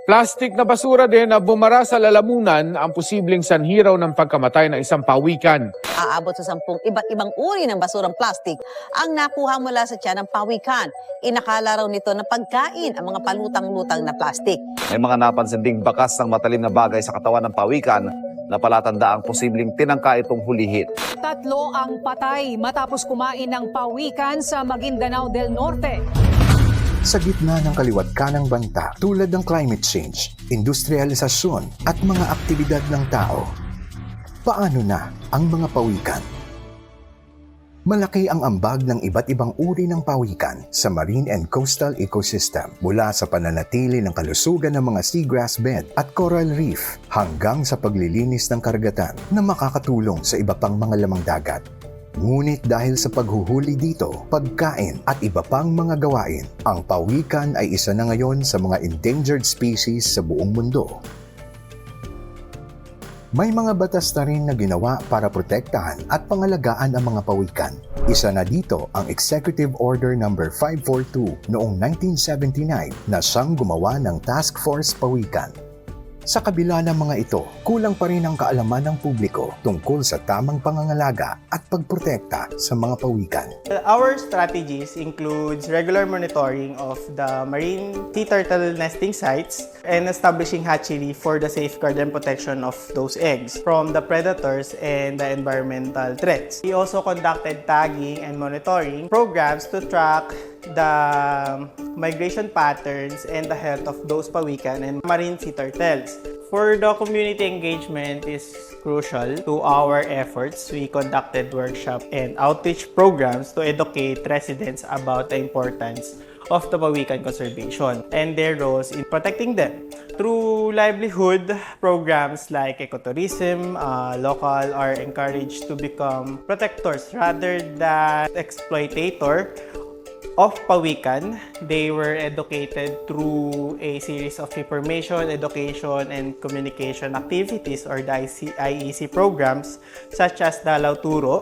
Plastic na basura din na bumara sa lalamunan ang posibleng sanhi raw ng pagkamatay ng isang pawikan. Aabot sa 10 iba't ibang uri ng basurang plastik ang nakuha mula sa tiyan ng pawikan. Inakala raw nito na pagkain ang mga palutang-lutang na plastik. May mga napansin ding bakas ng matalim na bagay sa katawan ng pawikan na palatanda ang posibleng tinangka itong hulihin. 3 ang patay matapos kumain ng pawikan sa Maguindanao del Norte. Sa gitna ng kaliwat-kanang banta tulad ng climate change, industrialisasyon at mga aktibidad ng tao, paano na ang mga pawikan? Malaki ang ambag ng iba't ibang uri ng pawikan sa marine and coastal ecosystem, mula sa pananatili ng kalusugan ng mga seagrass bed at coral reef hanggang sa paglilinis ng karagatan na makakatulong sa iba pang mga lamang dagat. Ngunit dahil sa paghuhuli dito, pagkain at iba pang mga gawain, ang pawikan ay isa na ngayon sa mga endangered species sa buong mundo. May mga batas na rin na ginawa para protektahan at pangalagaan ang mga pawikan. Isa na dito ang Executive Order No. 542 noong 1979 na siyang gumawa ng Task Force Pawikan. Sa kabila ng mga ito, kulang pa rin ang kaalaman ng publiko tungkol sa tamang pangangalaga at pagprotekta sa mga pawikan. Our strategies includes regular monitoring of the marine sea turtle nesting sites and establishing hatchery for the safeguard and protection of those eggs from the predators and the environmental threats. We also conducted tagging and monitoring programs to track the migration patterns and the health of those pawikan and marine sea turtles. For the community engagement is crucial to our efforts. We conducted workshop and outreach programs to educate residents about the importance of the pawikan conservation and their roles in protecting them. Through livelihood programs like ecotourism, local are encouraged to become protectors rather than exploitator of pawikan. They were educated through a series of information, education, and communication activities or the IEC programs such as Dalaw Turo,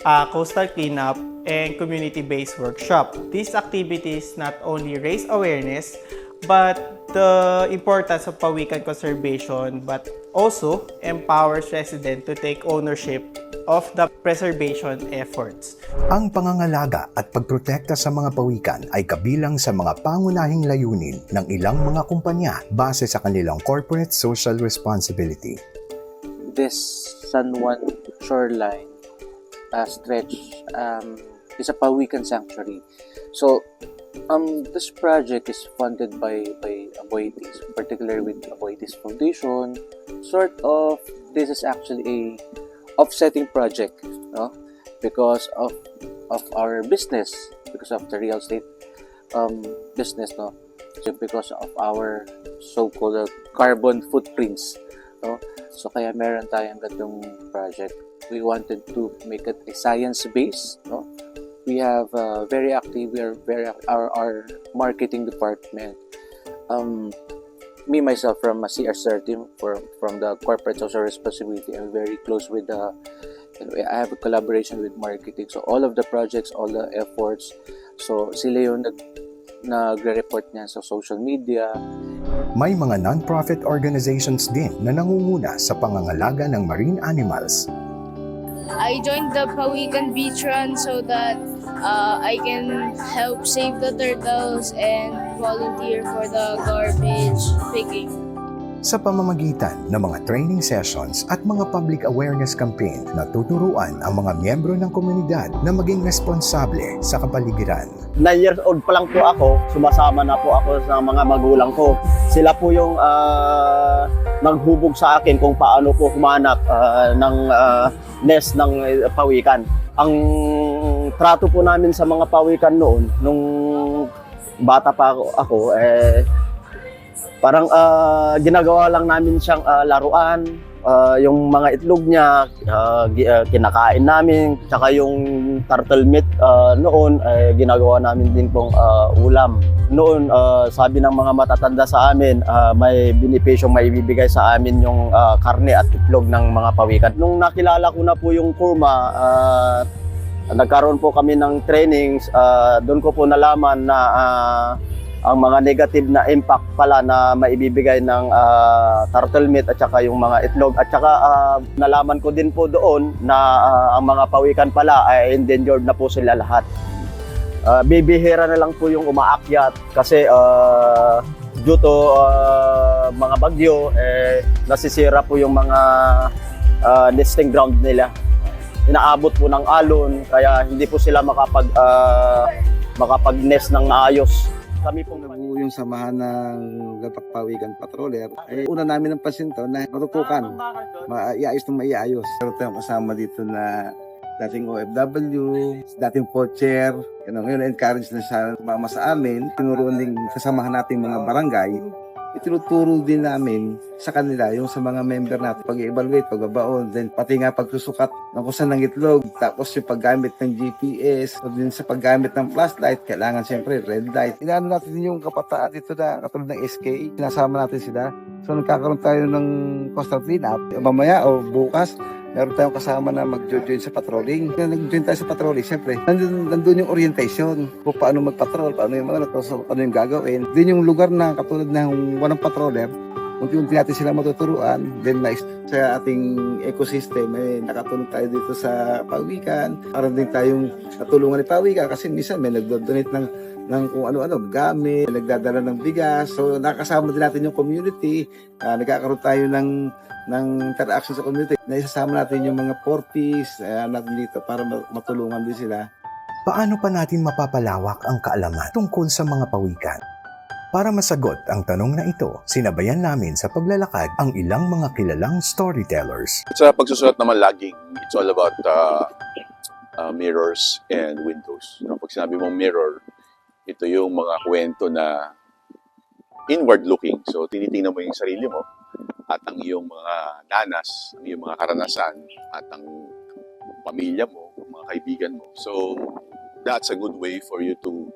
Coastal Cleanup, and community-based workshop. These activities not only raise awareness but the importance of pawikan conservation but also empowers residents to take ownership of the preservation efforts. Ang pangangalaga at pagprotekta sa mga pawikan ay kabilang sa mga pangunahing layunin ng ilang mga kumpanya base sa kanilang corporate social responsibility. This San Juan shoreline stretch is a pawikan sanctuary. So, this project is funded by Aboitiz, particularly with Aboitiz Foundation. This is actually a offsetting project, no? Because of our business, because of the real estate business, no? So because of our so-called carbon footprints, no? So kaya meron tayong ganitong project. We wanted to make it a science-based, no? We have very active. Our marketing department. Me myself from a CSR team from the corporate social responsibility. I'm very close with I have a collaboration with marketing. So all of the projects, all the efforts. So sila yung nagre-report niya sa social media. May mga non-profit organizations din na nangunguna sa pangangalaga ng marine animals. I joined the Pawikan Beach Run so that I can help save the turtles and volunteer for the garbage picking. Sa pamamagitan ng mga training sessions at mga public awareness campaign, natuturuan ang mga miyembro ng komunidad na maging responsable sa kapaligiran. 9 years old pa lang po ako, sumasama na po ako sa mga magulang ko. Sila po yung naghubog sa akin kung paano po humanap ng nest ng pawikan. Ang trato po namin sa mga pawikan noon, nung bata pa ako parang ginagawa lang namin siyang laruan. Yung mga itlog niya, kinakain namin. Tsaka yung turtle meat noon, ginagawa namin din pong ulam. Noon, sabi ng mga matatanda sa amin, may benepisyong maibibigay sa amin yung karne at itlog ng mga pawikan. Nung nakilala ko na po yung kurma, nagkaroon po kami ng trainings. Doon ko po nalaman na ang mga negative na impact pala na maibibigay ng turtle meat at saka yung mga itlog. At saka nalaman ko din po doon na ang mga pawikan pala ay endangered na po sila lahat. Bibihira na lang po yung umaakyat kasi due to mga bagyo, nasisira po yung mga nesting ground nila. Inaabot po ng alon, kaya hindi po sila makapag-nest ng maayos. Kami po nabuo yung samahan ng Gatak Pawikan Patroller. Una namin ng pasinto na matutukan, maiayos ng maiayos. Pero tayong kasama dito na dating OFW, dating co-chair, ngayon encourage na siya mama sa amin. Tinuruan din kasamahan nating mga barangay. Itinuturo din namin sa kanila yung sa mga member natin pag-evaluate, pagbabaon, then pati nga pagsusukat ng kusan ng itlog, tapos yung paggamit ng GPS, o din sa paggamit ng flashlight, kailangan siyempre red light. Inaano natin yung kapataan dito na katulad ng SK, sinasama natin sila. So nagkakaroon tayo ng coastal cleanup. Mamaya o bukas, meron tayong kasama na mag-join sa patrolling. Nag-join tayo sa patrolling, siyempre, nandun yung orientation kung paano mag-patrol, paano yung mga paano yung gagawin. Din yung lugar na katulad ng walang patroller, unti-unti natin sila matuturuan. Then sa ating ecosystem, nakatulong tayo dito sa Pawikan. Para din tayong katulungan ni Pawikan kasi minsan may nag-donate ng kung ano-ano, gamit, nagdadala ng bigas. So nakasama din natin yung community, nagkakaroon tayo ng interaction sa community. Naisasama natin yung mga 40s natin dito para matulungan din sila. Paano pa natin mapapalawak ang kaalaman tungkol sa mga pawikan? Para masagot ang tanong na ito, sinabayan namin sa paglalakad ang ilang mga kilalang storytellers. Sa pagsusulat naman laging, it's all about mirrors and windows. Pag sinabi mong mirror, ito yung mga kwento na inward looking. So tinitingnan mo yung sarili mo at ang iyong mga danas, ang iyong mga karanasan at ang pamilya mo, mga kaibigan mo. So that's a good way for you to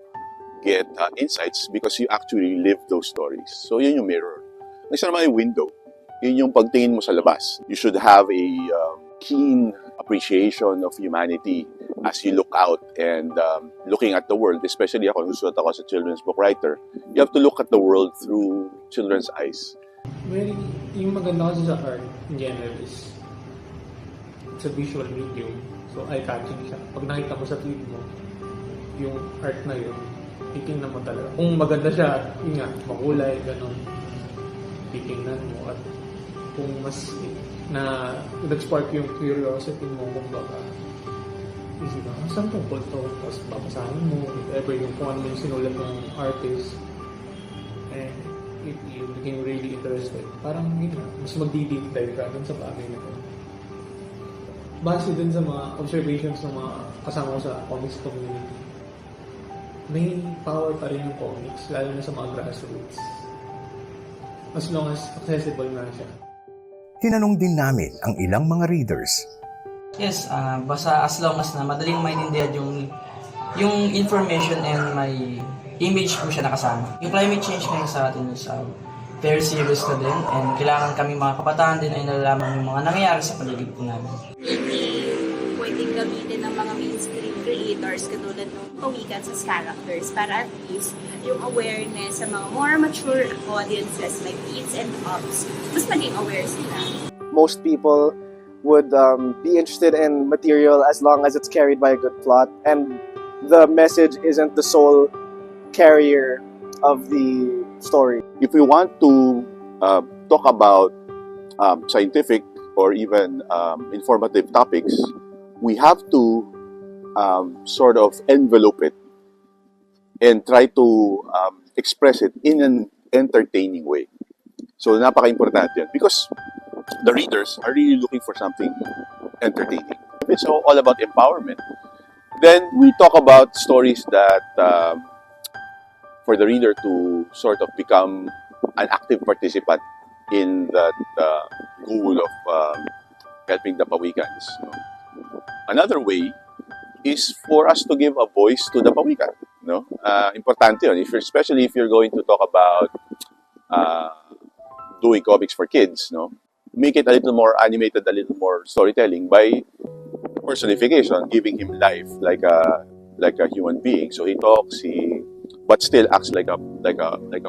get insights because you actually live those stories. So yun yung mirror. Next naman yung window. Yun yung pagtingin mo sa labas. You should have a keen appreciation of humanity as you look out and looking at the world, especially ako, nagsusulat ako sa children's book writer, you have to look at the world through children's eyes. Well, yung maganda kasi sa art in general is it's a visual medium. So eye-catching siya. Pag nakita mo sa feed mo, yung art na yun, titingnan mo talaga. Kung maganda siya, yun nga, makulay, ganun, titingnan mo. At kung mas na nag-spark yung curiosity mo, kung baka isip na, saan tungkol to? Tapos babasahin mo, if ever yung kung ano yung sinulat ng artist, and if you became really interested, parang yun na, mas mag-deep dive ka dun sa bagay na ito. Base dun sa mga observations ng mga kasama ko sa comics community, may power pa rin yung comics, lalo na sa mga grassroots. As long as accessible na siya. Tinanong din namin ang ilang mga readers. Yes, basta as long as na madaling maintindihan yung information and may image po siya nakasama. Yung climate change ngayon sa atin is very serious na din and kailangan kami mga kabataan din ay nalalaman yung mga nangyayari sa paligid po namin. Pwedeng gamitin ng mga mainstream creators katulad ng pawikan sa characters para at least yung awareness sa mga more mature audiences like kids and ups, mas maging aware sila. Most people would be interested in material as long as it's carried by a good plot and the message isn't the sole carrier of the story. If we want to talk about scientific or even informative topics, we have to sort of envelope it and try to express it in an entertaining way. So napaka-importante yan because the readers are really looking for something entertaining. If it's all about empowerment, then we talk about stories that for the reader to sort of become an active participant in that goal of helping the Pawikans. Another way is for us to give a voice to the Pawikan. Importante yun, especially if you're going to talk about doing comics for kids. Make it a little more animated, a little more storytelling by personification, giving him life like a human being. So he talks, he but still acts like a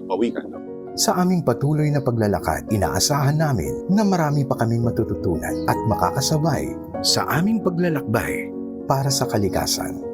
pawikan. Sa aming patuloy na paglalakad, inaasahan namin na marami pa kaming matututunan at makakasabay sa aming paglalakbay para sa kalikasan.